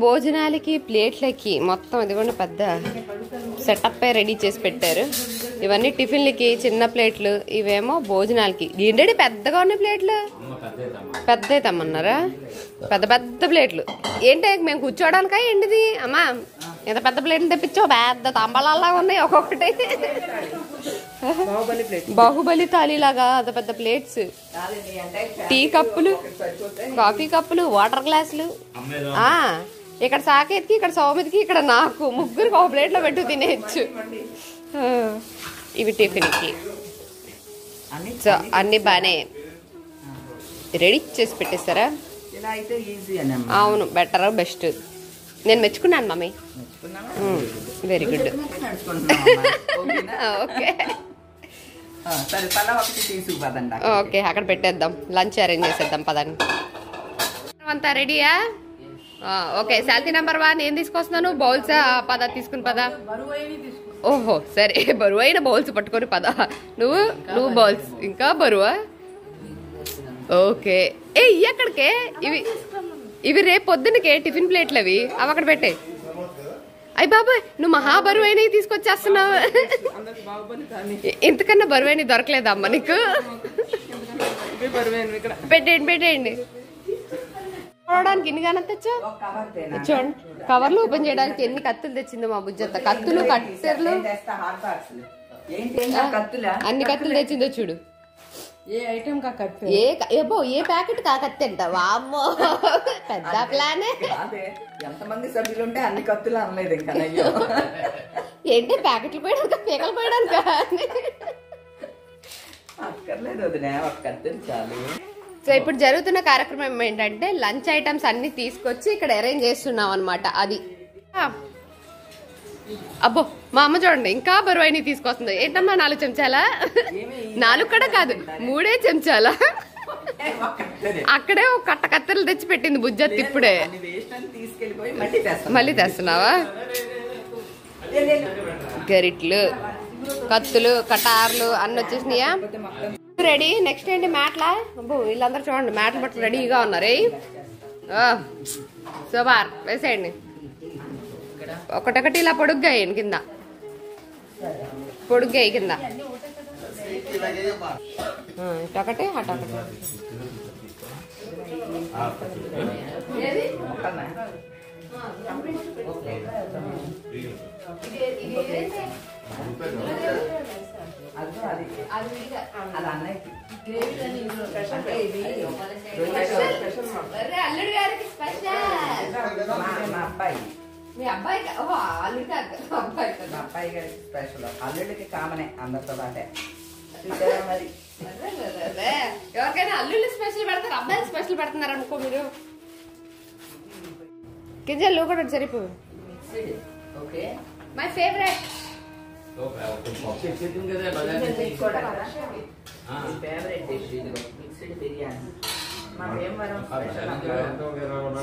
భోజనాలకి ప్లేట్లకి మొత్తం ఇదిగోండి పెద్ద సెటప్ రెడీ చేసి పెట్టారు. ఇవన్నీ టిఫిన్లకి చిన్న ప్లేట్లు, ఇవేమో భోజనాలకి. ఏంటంటే పెద్దగా ఉన్న ప్లేట్లు పెద్ద తమ్మన్నారా? పెద్ద పెద్ద ప్లేట్లు ఏంటి మేము కూర్చోడానికా ఏంటిది? అమ్మా ఎంత పెద్ద ప్లేట్లు తెప్పించావు, పెద్ద తాంబాలలా ఉన్నాయి ఒక్కొక్కటి. బాహుబలి థాలీలాగా అంత పెద్ద ప్లేట్స్, టీ కప్పులు, కాఫీ కప్పులు, వాటర్ గ్లాసులు. ఇక్కడ సాకేత్కి, ఇక్కడ సౌమిత్కి, ఇక్కడ నాకు, ముగ్గురికి ఒక ప్లేట్లో పెట్టు తినేయచ్చు. ఇవి టిఫిన్కి. సో అన్ని బాగానే రెడీ చేసి పెట్టేస్తారా? అవును, బెటర్, బెస్ట్. నేను మెచ్చుకున్నాను mummy. Very good. Okay okay, అక్కడ పెట్టేద్దాం. లంచ్ అరేంజ్ చేసేద్దాం పదండి. అంతా రెడీయా? ఓకే. శాలరీ నెంబర్ 1 ఏం తీసుకొస్తున్నాను? బౌల్సా? పద తీసుకుని పద. ఓహో సరే, బరువు అయిన బౌల్స్ పట్టుకొని పద. నువ్వు బౌల్స్ ఇంకా బరువా? ఓకే. ఎక్కడికే ఇవి రేపు పొద్దున్నకే టిఫిన్ ప్లేట్లు అవి అక్కడ పెట్టే. అయ్యి బాబాయ్, నువ్వు మహా బరువు అయినవి తీసుకొచ్చేస్తున్నావు. ఇంతకన్నా బరువైన దొరకలేదమ్మా నీకు? పెట్టేయండి. చూడడానికి ఎన్ని గానే తెచ్చా చూడండి. కవర్లు ఓపెన్ చేయడానికి ఎన్ని కత్తులు తెచ్చిందో మా బుజ్జత్త. కత్తులు, కట్టెర్లు, అన్ని కత్తులు తెచ్చిందో చూడు. ఏ ప్యాకెట్ కాకత్తి అంట. వామ్మో, పెద్ద ప్లానే. ఎంతమంది సభ్యులు ఉంటే అన్ని కత్తులు అనలేదు ఇంకా. ఏంటి ప్యాకెట్లు పోయడానికి, పీకలు పోయడానిక? అక్కర్లేదు వదినా, ఒక కత్తులు చాలు. సో ఇప్పుడు జరుగుతున్న కార్యక్రమం ఏంటంటే లంచ్ ఐటమ్స్ అన్ని తీసుకొచ్చి ఇక్కడ అరేంజ్ చేస్తున్నాం అనమాట. అది అబ్బో, మా అమ్మ చూడండి ఇంకా బరువైన తీసుకొస్తుంది. ఏంటమ్మా 4 చెంచాలా? 4 కూడా కాదు, 3 చెంచాలా? అక్కడే ఒక కట్ట కత్తెరలు తెచ్చి పెట్టింది బుజ్జత్. ఇప్పుడే మళ్ళీ తెస్తున్నావా? గరిట్లు, కత్తులు, కటార్లు అన్ని వచ్చేసినాయా? రెడీ. నెక్స్ట్ ఏంటి? మ్యాట్లా? అబ్బో, వీళ్ళందరూ చూడండి మ్యాట్లు బట్టి రెడీగా ఉన్నారు. సూపర్, వేసేయండి. ఒకటొకటి ఇలా పొడుగ్గా వేయండి కింద, పొడుగ్గా కింద. ఇటొకటి, అటొకటి. అల్లుడు గారికి స్పెషల్. మీ అబ్బాయి అల్లుడు గారు అబ్బాయి గారికి స్పెషల్, అల్లుడికి కామనే అందరితో పాటే. మరి ఎవరికైనా అల్లుళ్ళు స్పెషల్ పెడతారు, అబ్బాయిలు స్పెషల్ పెడుతున్నారు అనుకో మీరు. కింజలు కూడా సరిపో. My favourite.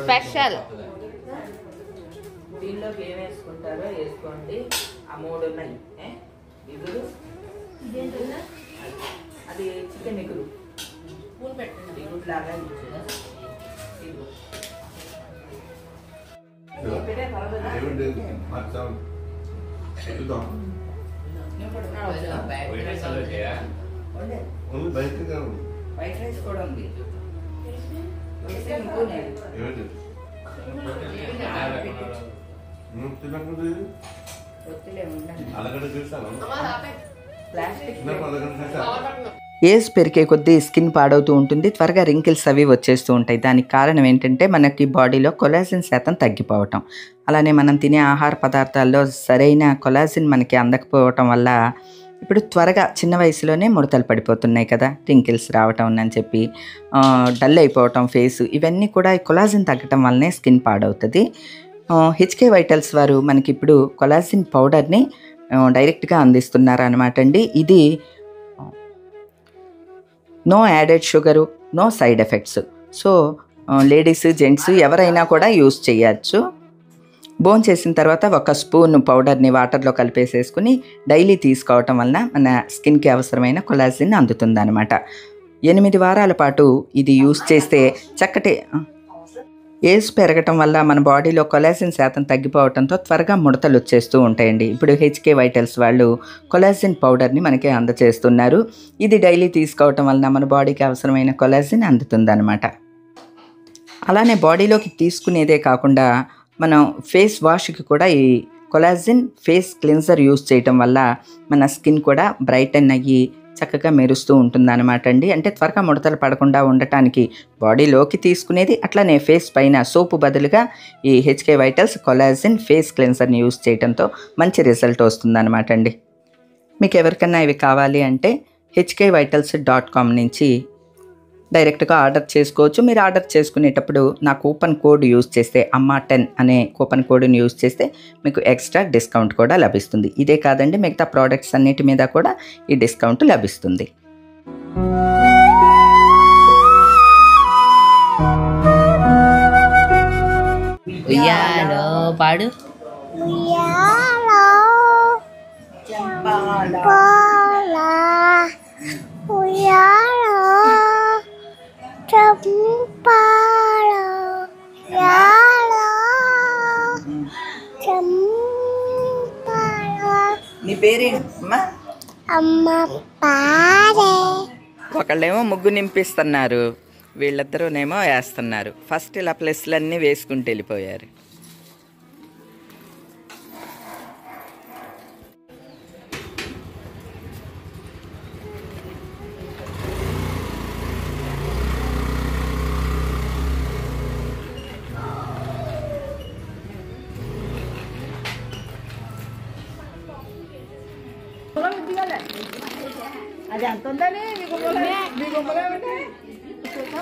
స్పెషల్. దీనిలోకి ఏం వేసుకుంటారో వేసుకోండి. ఆ 3 ఉన్నాయి. ఇగురు, అది చికెన్ ఇగురు పెట్టండి. ఇగురు లాగా వైట్ రైస్ కూడా ఉంది. ఏజ్ పెరిగే కొద్దీ స్కిన్ పాడవుతూ ఉంటుంది, త్వరగా రింకిల్స్ అవి వచ్చేస్తూ ఉంటాయి. దానికి కారణం ఏంటంటే మనకి బాడీలో కొలాజిన్ శాతం తగ్గిపోవటం. అలానే మనం తినే ఆహార పదార్థాల్లో సరైన కొలాజిన్ మనకి అందకపోవటం వల్ల ఇప్పుడు త్వరగా చిన్న వయసులోనే ముడతలు పడిపోతున్నాయి కదా, రింకిల్స్ రావటం అని చెప్పి, డల్ అయిపోవటం ఫేసు. ఇవన్నీ కూడా కొలాజిన్ తగ్గటం వల్లనే స్కిన్ పాడవుతుంది. హెచ్కే వైటల్స్ వారు మనకి ఇప్పుడు కొలాజిన్ పౌడర్ని డైరెక్ట్గా అందిస్తున్నారు అనమాట అండి. ఇది no added sugar, no side effects. So ladies, gents ఎవరైనా కూడా యూస్ చేయొచ్చు. బోన్ చేసిన తర్వాత 1 స్పూన్ పౌడర్ని వాటర్లో కలిపేసేసుకుని డైలీ తీసుకోవటం వలన మన స్కిన్కి అవసరమైన కొలాజిన్ అందుతుంది అనమాట. 8 వారాల పాటు ఇది యూస్ చేస్తే చక్కటి ఏజ్ పెరగటం వల్ల మన బాడీలో కొలాజిన్ శాతం తగ్గిపోవడంతో త్వరగా ముడతలు వచ్చేస్తూ ఉంటాయండి. ఇప్పుడు హెచ్కే వైటల్స్ వాళ్ళు కొలాజిన్ పౌడర్ని మనకి అందచేస్తున్నారు. ఇది డైలీ తీసుకోవటం వలన మన బాడీకి అవసరమైన కొలాజిన్ అందుతుందన్నమాట. అలానే బాడీలోకి తీసుకునేదే కాకుండా మనం ఫేస్ వాష్కి కూడా ఈ కొలాజిన్ ఫేస్ క్లెన్సర్ యూస్ చేయటం వల్ల మన స్కిన్ కూడా బ్రైటన్ అయ్యి చక్కగా మెరుస్తూ ఉంటుందన్నమాట అండి. అంటే త్వరగా ముడతలు పడకుండా ఉండటానికి బాడీలోకి తీసుకునేది, అట్లనే ఫేస్ పైన సోపు బదులుగా ఈ హెచ్కే వైటల్స్ కొలాజిన్ ఫేస్ క్లెన్సర్ని యూస్ చేయడంతో మంచి రిజల్ట్ వస్తుందన్నమాట అండి. మీకు ఎవరికన్నా ఇవి కావాలి అంటే hkvitals.com నుంచి డైరెక్ట్గా ఆర్డర్ చేసుకోవచ్చు. మీరు ఆర్డర్ చేసుకునేటప్పుడు నా కూపన్ కోడ్ యూజ్ చేస్తే అమ్మ10 అనే కూపన్ కోడ్ని యూజ్ చేస్తే మీకు ఎక్స్ట్రా డిస్కౌంట్ కూడా లభిస్తుంది. ఇదే కాదండి, మిగతా ప్రోడక్ట్స్ అన్నిటి మీద కూడా ఈ డిస్కౌంట్ లభిస్తుంది. ఉయ్యాలో పాడు. నీ పేరేంటమ్మా? ఒకళ్ళేమో ముగ్గు నింపిస్తున్నారు, వీళ్ళిద్దరూనేమో వేస్తున్నారు. ఫస్ట్ ఇలా ప్లస్లన్నీ వేసుకుంటూ వెళ్ళిపోయారు. అది అంత ఉందని మీ గుమ్మలో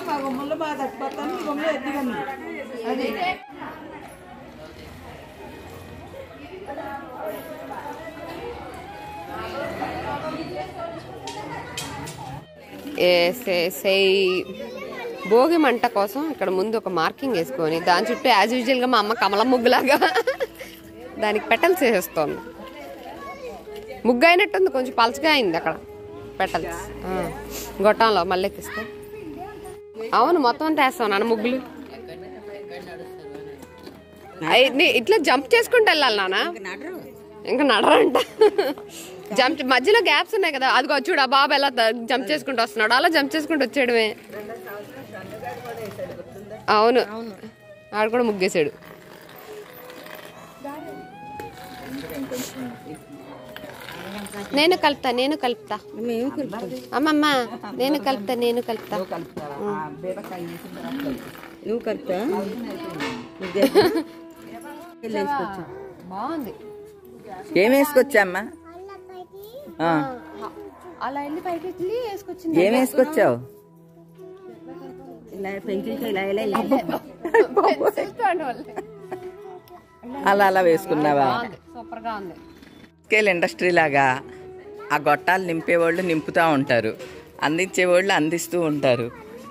మా గుమ్మల్లో బాగా తగ్గిపోతాను, మీ గుమ్మలో ఎద్దుగండి. అది భోగి మంట కోసం ఇక్కడ ముందు ఒక మార్కింగ్ వేసుకొని దాని చుట్టూ యాజ్ యూజువల్గా మా అమ్మ కమలం ముగ్గులాగా దానికి పెటల్స్ వేసేస్తోంది. ముగ్గు అయినట్టుంది, కొంచెం పలచగా అయింది అక్కడ పెటల్స్. గొట్టంలో మళ్ళీ ఎక్కిస్తా. అవును, మొత్తం అంతా వేస్తావు నాన్న ముగ్గులు. ఇట్లా జంప్ చేసుకుంటూ వెళ్ళాలి నాన్న, ఇంకా నడరంట. జంప్ మధ్యలో గ్యాప్స్ ఉన్నాయి కదా, అదిగో చూడు ఆ బాబు ఎలా జంప్ చేసుకుంటూ వస్తున్నాడు, అలా జంప్ చేసుకుంటూ వచ్చేయడమే. అవును, ఆడు కూడా ముగ్గేసాడు. నేను కలుపుతా అమ్మమ్మ, నేను కలుపుతా నువ్వు కలుపుతా. బాగుంది. ఏం వేసుకొచ్చామ్మా? అలా వెళ్ళి పైకి వెళ్ళి వేసుకొచ్చింది. ఏం వేసుకొచ్చావు? అలా వేసుకున్నావా? సూపర్ గా ఉంది. స్కేల్ ఇండస్ట్రీ లాగా ఆ గొట్టాలు నింపేవాళ్ళు నింపుతూ ఉంటారు, అందించేవాళ్ళు అందిస్తూ ఉంటారు,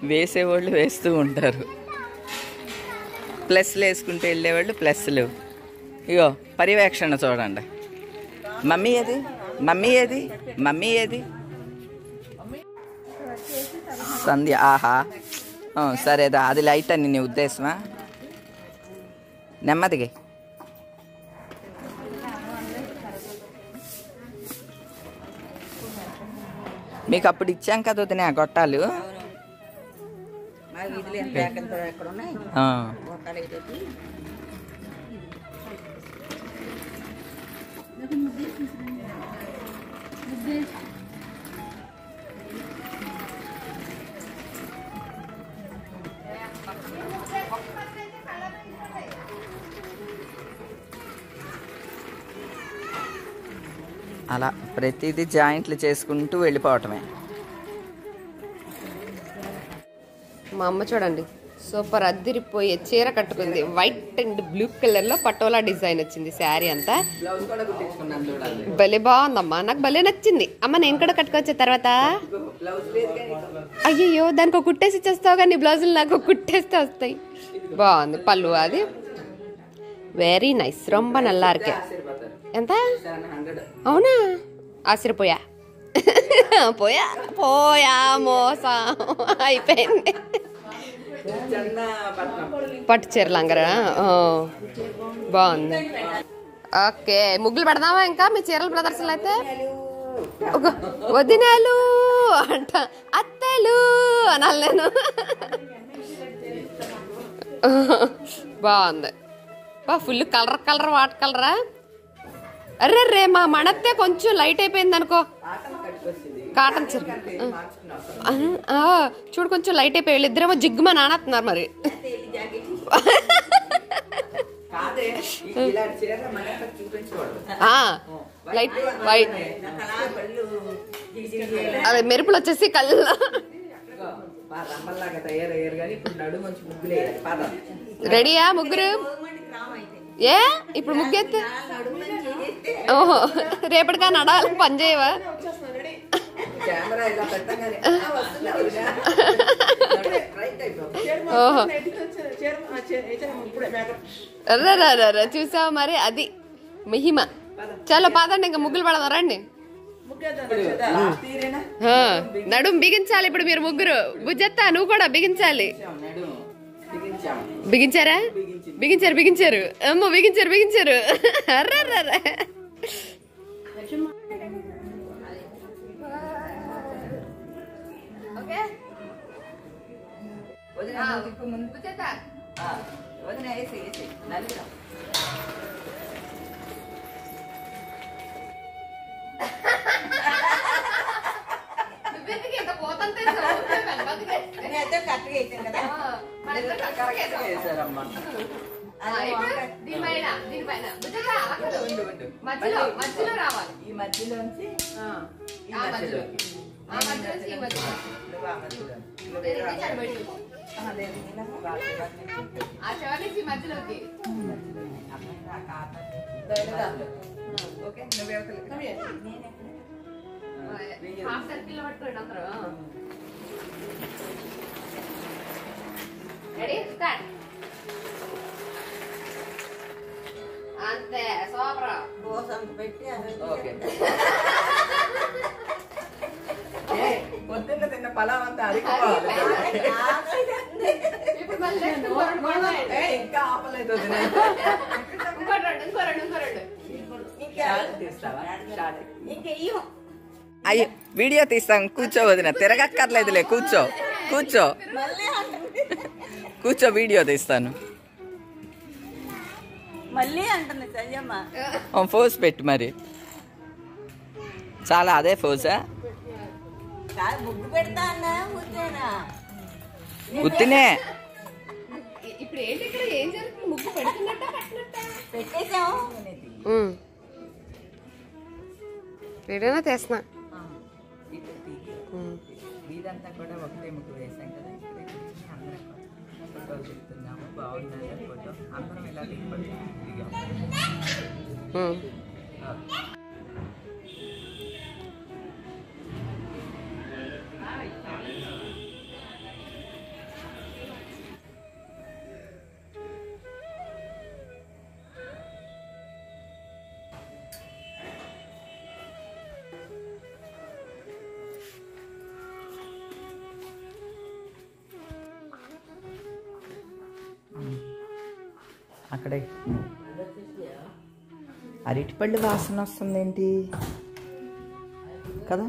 వేసేవాళ్ళు వేస్తూ ఉంటారు. ప్లస్లు వేసుకుంటూ వెళ్ళేవాళ్ళు ప్లస్లు. ఇగో పర్యవేక్షణ చూడండి. మమ్మీ ఏది సంధ్య? ఆహా, సరేదా, అది లైట్ అని నీ ఉద్దేశమా? నెమ్మదిగా. మీకు అప్పుడు ఇచ్చాం కదా వదిన ఆ గొట్టాలు. అలా ప్రతిదీ జాయింట్లు చేసుకుంటూ వెళ్ళిపోవటమే. మా అమ్మ చూడండి, సూపర్ అద్దిరిపోయే చీర కట్టుకుంది. వైట్ అండ్ బ్లూ కలర్ లో పటోలా డిజైన్ వచ్చింది శారీ అంతా. భలే బాగుందమ్మా, నాకు భలే నచ్చింది. అమ్మ నేను కూడా కట్టుకోవచ్చా తర్వాత? అయ్యో, దానికి ఒక కుట్టేసి ఇచ్చేస్తావు కానీ బ్లౌజులు నాకు కుట్టేస్తే వస్తాయి. బాగుంది పళ్ళు, అది వెరీ నైస్. రొంబ నల్లా ఇருக்கு. ఎంత? అవునా, ఆశ్చర్యపోయా. పోయా పోయా మోసా అయిపోయింది. పట్టు చీర లంగరా బాగుంది. ఓకే ముగ్గులు పెడదామా ఇంకా మీ చీరల ప్రదర్శనలు అయితే? వదినాలు అంట అత్తలు అనాలి నేను. బాగుంది ఫుల్ కలర్ కలర్ వాట్ కలరా? అరే రే మా మణత్తే కొంచెం లైట్ అయిపోయింది అనుకో. కాటన్ చీర చూడు కొంచెం లైట్ అయిపోయి వీళ్ళిద్దరేమో జిగ్గుమా నానేస్తున్నారు మరి. లైట్ వైట్ అదే మెరుపులు వచ్చేసి కళ్ళు. రెడీయా ముగ్గురు? ఏ ఇప్పుడు ముగ్గెత్తే ఓహో రేపటికా నడాలి పని చేయవా? ఓహో చూసావు మరి అది మహిమ. చలో పాదండి ఇంకా ముగ్గులు పడదాం రండి. నడుము బిగించాలి ఇప్పుడు మీరు ముగ్గురు. బుజ్జత్తా నువ్వు కూడా బిగించాలి. బిగించారా? బిగించారు బిగించారు అమ్మో బిగించారు బిగించారు. అర్రర్ర మధ్యలో రావాలి. ఈ మధ్యలోంచి మధ్యలోకి హాఫ్ సర్కిల్ పట్టుకోండి అందరూ. Ready start. అంతే సూపర్. పొద్దున్న తిన్న పలావ్ అంతా ఇంకా ఆపలేదు. అయ్యో వీడియో తీస్తాం కూర్చో వదిన. తిరగక్కర్లేదులే కూర్చో కూర్చో కూర్చో వీడియో తీస్తాను. మళ్ళీ అంటుంది సంజమ్మ. ఫోజ్ పెట్టు మరి. చాలా అదే ఫోజా? ముగ్గు పెడతా ఉత్తినే. ఇప్పుడు ఏంటి ఇక్కడ ఏం జరుగుతుంది? ముగ్గు పెడుతున్నట్ట పెట్టేసాం. వీడియోనా తీస్తున్నా. ఇదంతా కూడా ఒకటే ముగ్గు వేసాం కదా. ఫోటోలు చెప్తున్నాము బాగుంటుంది ఫోటో. అందరం ఇలా దిగబడుతున్నాం. అక్కడే అరటిపళ్ళు వాసన వస్తుంది ఏంటి కదా?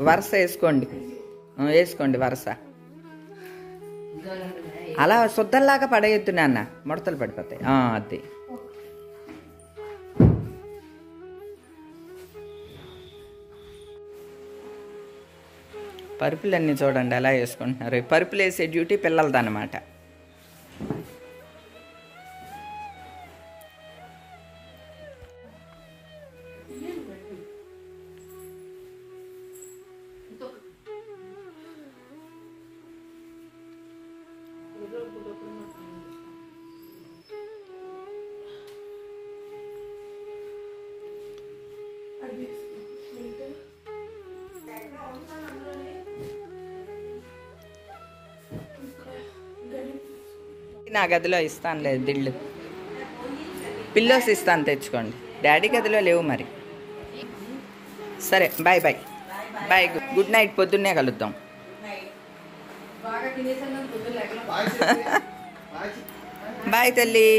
వరుస వేసుకోండి వేసుకోండి వరుస. అలా శుద్ధంలాగా పడేయొద్దు నాన్న, ముడతలు పడిపోతాయి. అది పరుపులన్నీ చూడండి ఎలా వేసుకుంటున్నారు. పరుపులు వేసే డ్యూటీ పిల్లలదన్నమాట. నా గదిలో ఇస్తాను లేదు దిళ్ళు, పిల్లోస్ ఇస్తాను తెచ్చుకోండి. డాడీ గదిలో లేవు మరి. సరే bye bye bye, good night. పొద్దున్నే కలుద్దాం. బాయ్ తల్లి,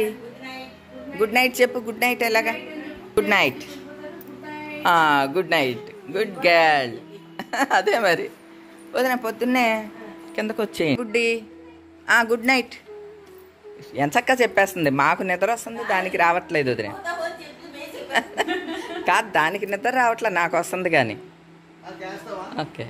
గుడ్ నైట్ చెప్పు. గుడ్ నైట్ ఎలాగా? Good night, good night, good girl. అదే మరి వదిన పొద్దున్నే కిందకు వచ్చేయండి. Good night. ఎంచక్కా చెప్పేస్తుంది. మాకు నిద్ర వస్తుంది, దానికి రావట్లేదు వదిన. కాదు, దానికి నిద్ర రావట్లేదు, నాకు వస్తుంది కానీ. ఓకే.